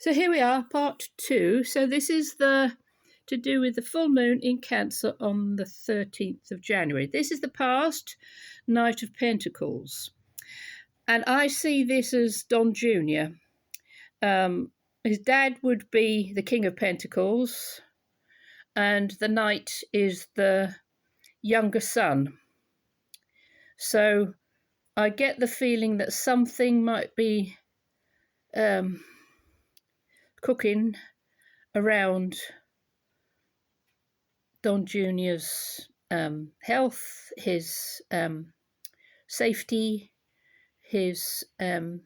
So here we are, part 2. So this is to do with the full moon in Cancer on the 13th of January. This is the past Knight of Pentacles. And I see this as Don Jr. His dad would be the King of Pentacles, and the Knight is the younger son. So I get the feeling that something might be cooking around Don Jr.'s health, his safety, his... I'm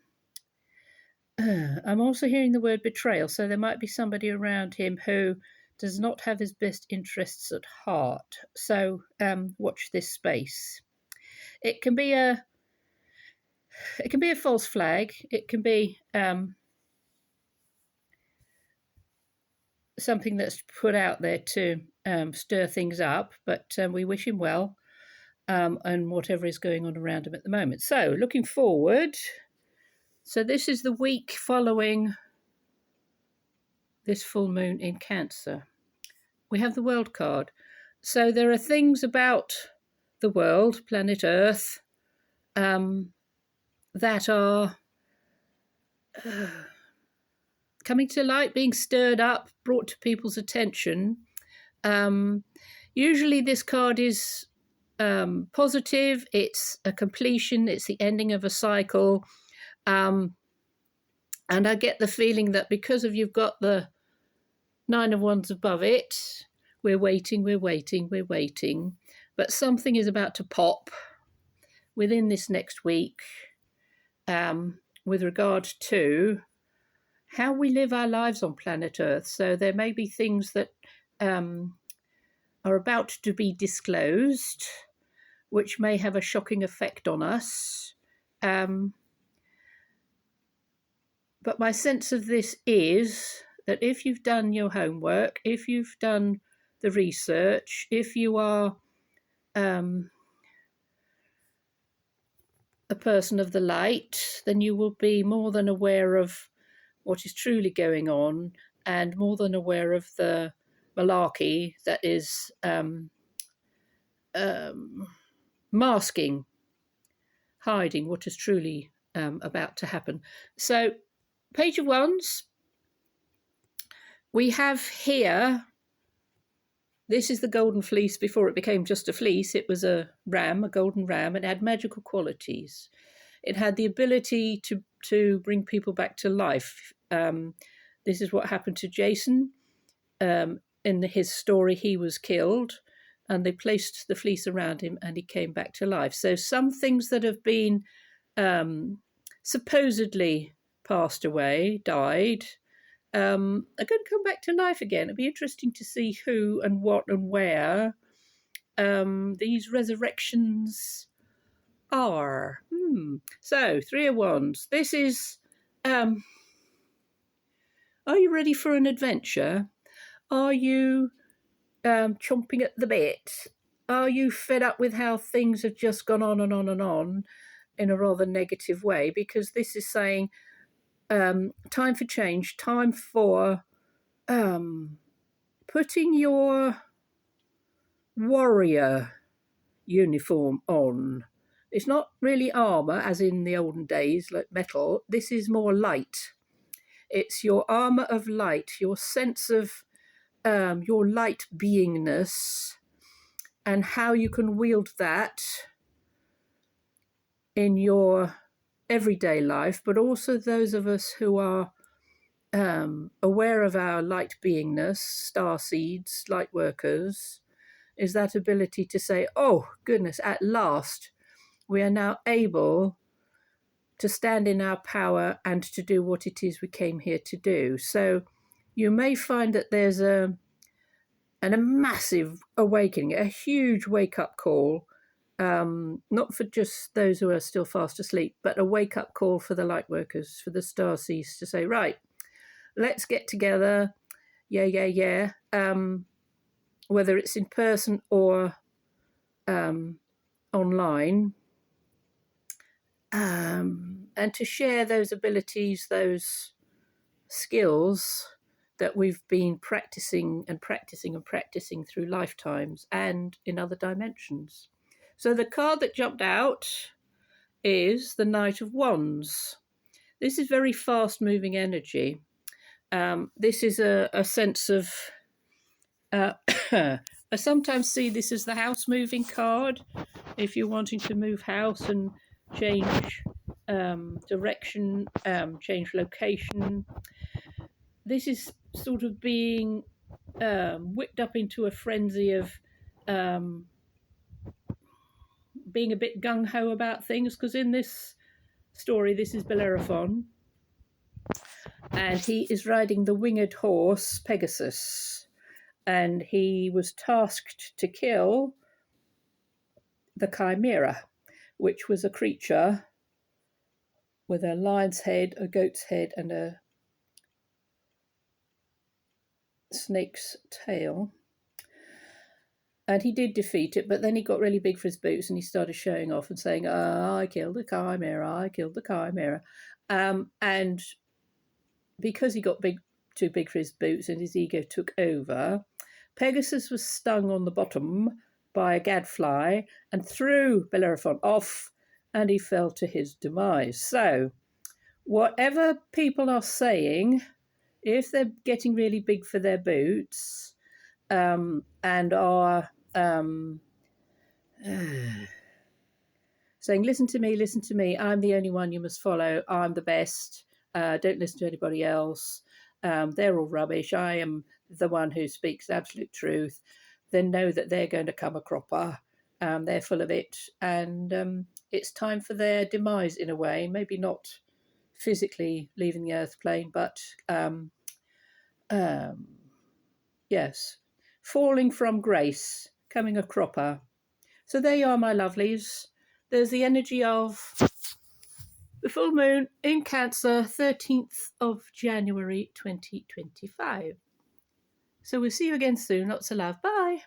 also hearing the word betrayal, so there might be somebody around him who does not have his best interests at heart. So watch this space. It can be a false flag. It can be something that's put out there to stir things up, but we wish him well and whatever is going on around him at the moment. So looking forward, so this is the week following this full moon in Cancer. We have the World card. So there are things about the world, planet Earth, that are coming to light, being stirred up, brought to people's attention. Usually this card is positive, it's a completion, it's the ending of a cycle. And I get the feeling that because of you've got the Nine of Wands above it, we're waiting, but something is about to pop within this next week with regard to how we live our lives on planet Earth. So there may be things that are about to be disclosed, which may have a shocking effect on us. But my sense of this is that if you've done your homework, if you've done the research, if you are a person of the light, then you will be more than aware of what is truly going on and more than aware of the malarkey that is masking, hiding what is truly about to happen. So, Page of Wands, we have here, this is the golden fleece before it became just a fleece. It was a ram, a golden ram, and it had magical qualities. It had the ability to bring people back to life. This is what happened to Jason. In his story, he was killed, and they placed the fleece around him, and he came back to life. So some things that have been supposedly passed away, died, are going to come back to life again. It'll be interesting to see who and what and where these resurrections are. So, Three of Wands. This is, are you ready for an adventure? Are you chomping at the bit? Are you fed up with how things have just gone on and on and on in a rather negative way? Because this is saying time for change, time for putting your warrior uniform on. It's not really armour, as in the olden days, like metal. This is more light. It's your armour of light, your sense of your light beingness, and how you can wield that in your everyday life, but also those of us who are aware of our light beingness, star seeds, light workers, is that ability to say, oh goodness, at last we are now able to stand in our power and to do what it is we came here to do. So you may find that there's a massive awakening, a huge wake-up call, not for just those who are still fast asleep, but a wake-up call for the light workers, for the starseeds, to say, right, let's get together, yeah, whether it's in person or online, and to share those abilities, those skills that we've been practicing and practicing and practicing through lifetimes and in other dimensions. So the card that jumped out is the Knight of Wands. This is very fast moving energy. This is a sense of, I sometimes see this as the house moving card. If you're wanting to move house and change direction, change location, this is sort of being whipped up into a frenzy of being a bit gung-ho about things, because in this story, this is Bellerophon, and he is riding the winged horse Pegasus, and he was tasked to kill the Chimera, which was a creature with a lion's head, a goat's head, and a snake's tail. And he did defeat it, but then he got really big for his boots and he started showing off and saying, I killed the Chimera, I killed the Chimera. And because he got too big for his boots and his ego took over, Pegasus was stung on the bottom by a gadfly and threw Bellerophon off, and he fell to his demise. So whatever people are saying, if they're getting really big for their boots and are saying, listen to me, I'm the only one you must follow, I'm the best, don't listen to anybody else, they're all rubbish, I am the one who speaks absolute truth, then know that they're going to come a cropper. They're full of it, and it's time for their demise in a way, maybe not physically leaving the earth plane, but yes, falling from grace, coming a cropper. So there you are, my lovelies. There's the energy of the full moon in Cancer, 13th of January 2025. So we'll see you again soon. Lots of love. Bye.